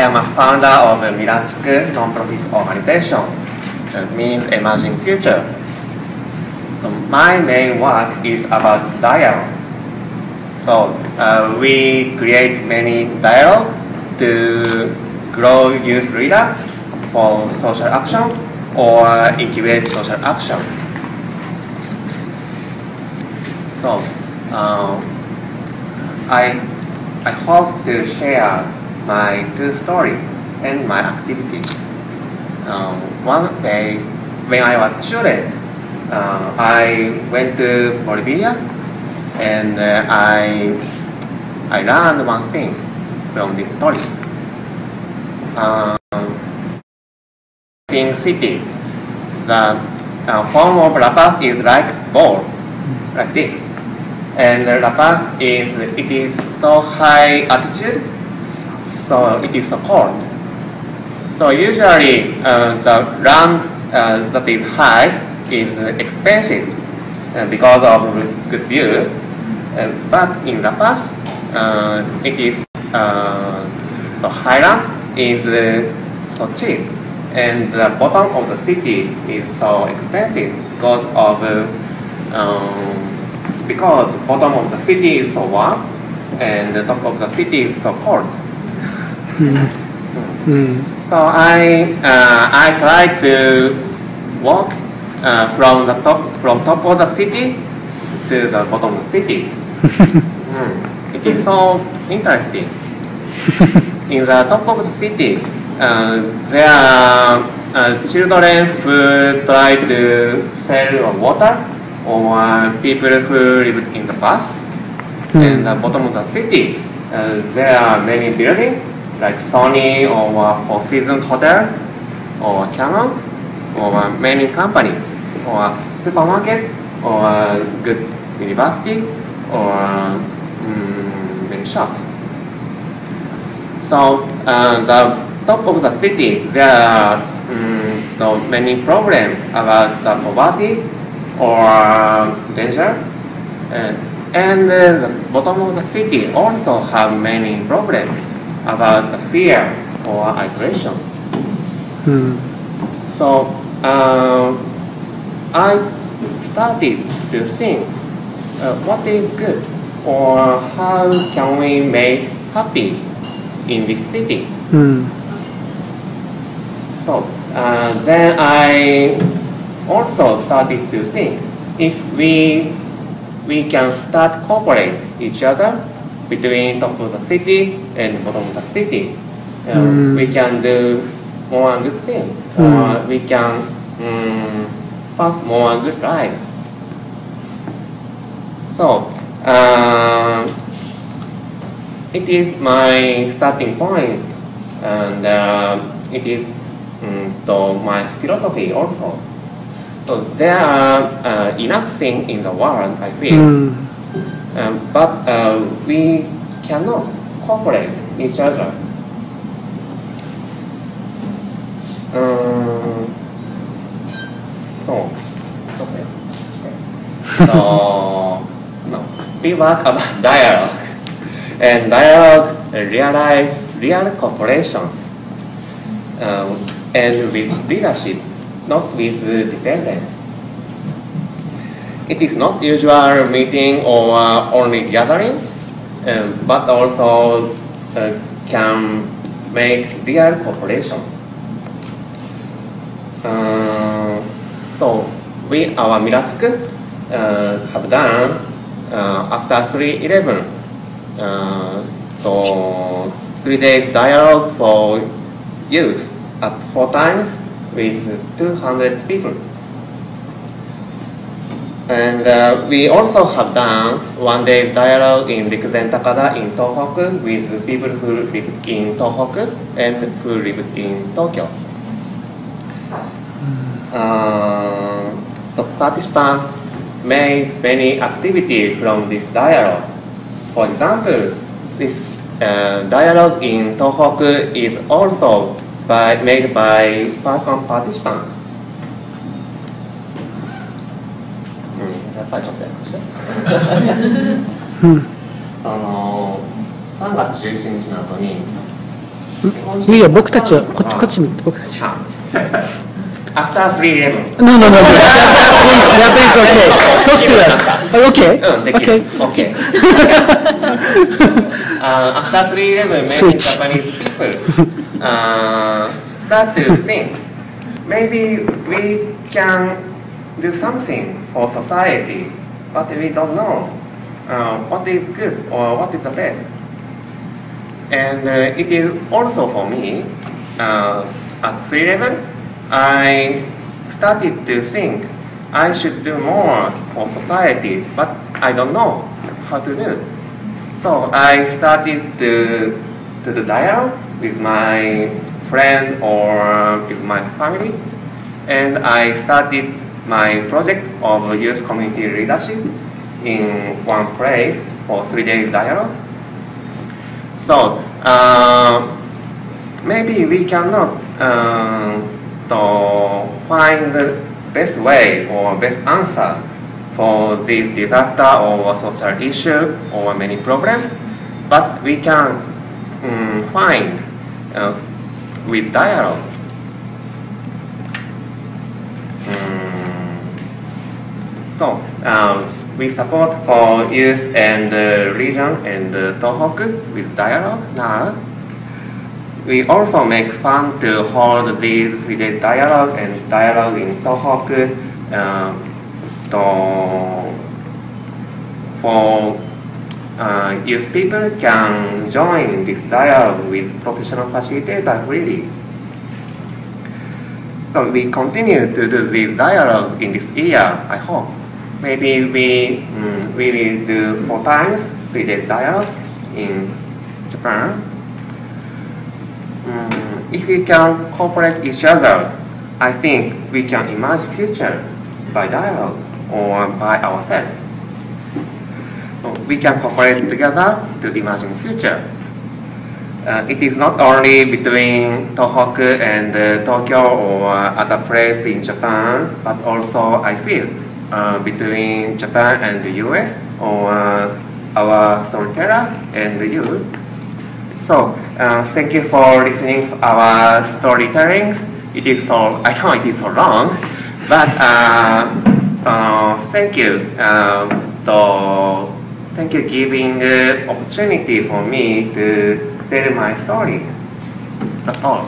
am a founder of a Miratsuku non-profit organization, means Emerging Future. My main work is about dialogue. So we create many dialogue to grow youth leader for social action or incubate social action. So I hope to share my true story and my activities. One day when I was a student, I went to Bolivia and I learned one thing from this story. In city, the form of La Paz is like ball, like this. And La Paz is so high altitude, so it is so cold. So usually the land that is high is expensive because of good view. But in La Paz, it is the highland is so cheap, and the bottom of the city is so expensive because bottom of the city is so warm and the top of the city is so cold. So I tried to walk from top of the city to the bottom of the city. It is so interesting. In the top of the city, there are children who try to sell water, or people who live in the bus. In the bottom of the city, there are many buildings like Sony or Four Seasons Hotel or Canon or many companies or supermarket or good university or many shops. So the top of the city, there are so many problems about the poverty or danger, and the bottom of the city also have many problems about the fear or isolation. So I started to think what is good or how can we make happy in this city. So then I also started to think if we can start cooperate each other between top of the city and bottom of the city, we can do more good things, or we can pass more good life. So it is my starting point, and it is my philosophy also. So there are enough things in the world, I feel, but we cannot cooperate each other. So we work about dialogue, and dialogue realize real cooperation, and with leadership, not with dependence. It is not usual meeting or only gathering, but also can make real cooperation. So our Miratsuku have done after 3/11, so 3 days dialogue for youth at 4 times with 200 people. And we also have done 1 day dialogue in Rikuzen Takada in Tohoku with people who live in Tohoku and who live in Tokyo. The participants made many activities from this dialogue. For example, this dialogue in Tohoku is also made by one participant. 書いちゃったやつして3月11日の後にいいよ、僕たちはこっち見て、僕たち。After 311. No, no, no, no. Japanese, okay. Talk to us. Okay. Okay. Okay. After 311, many Switch. Japanese people start to think maybe we can do something for society, but we don't know what is good or what is the best. And it is also for me, at 311, I started to think I should do more for society, but I don't know how to do. So I started to do dialogue with my friend or with my family, and I started my project of youth community leadership in one place for 3 days dialogue. So maybe we cannot to find the best way or best answer for this disaster or social issue or many problems, but we can find with dialogue. So we support for youth and region and Tohoku with dialogue now. We also make fun to hold these 3-day dialogue and dialogue in Tohoku for youth people can join this dialogue with professional facilitator freely. So we continue to do this dialogue in this year, I hope. Maybe we will do 4 times 3-day dialogue in Japan. If we can cooperate each other, I think we can imagine future by dialogue or by ourselves. So we can cooperate together to imagine future. It is not only between Tohoku and Tokyo or other place in Japan, but also I feel between Japan and the US or our storyteller and you. So thank you for listening to our storytelling. It is so, I know it is so long, but thank you. Thank you giving opportunity for me to tell my story. That's all.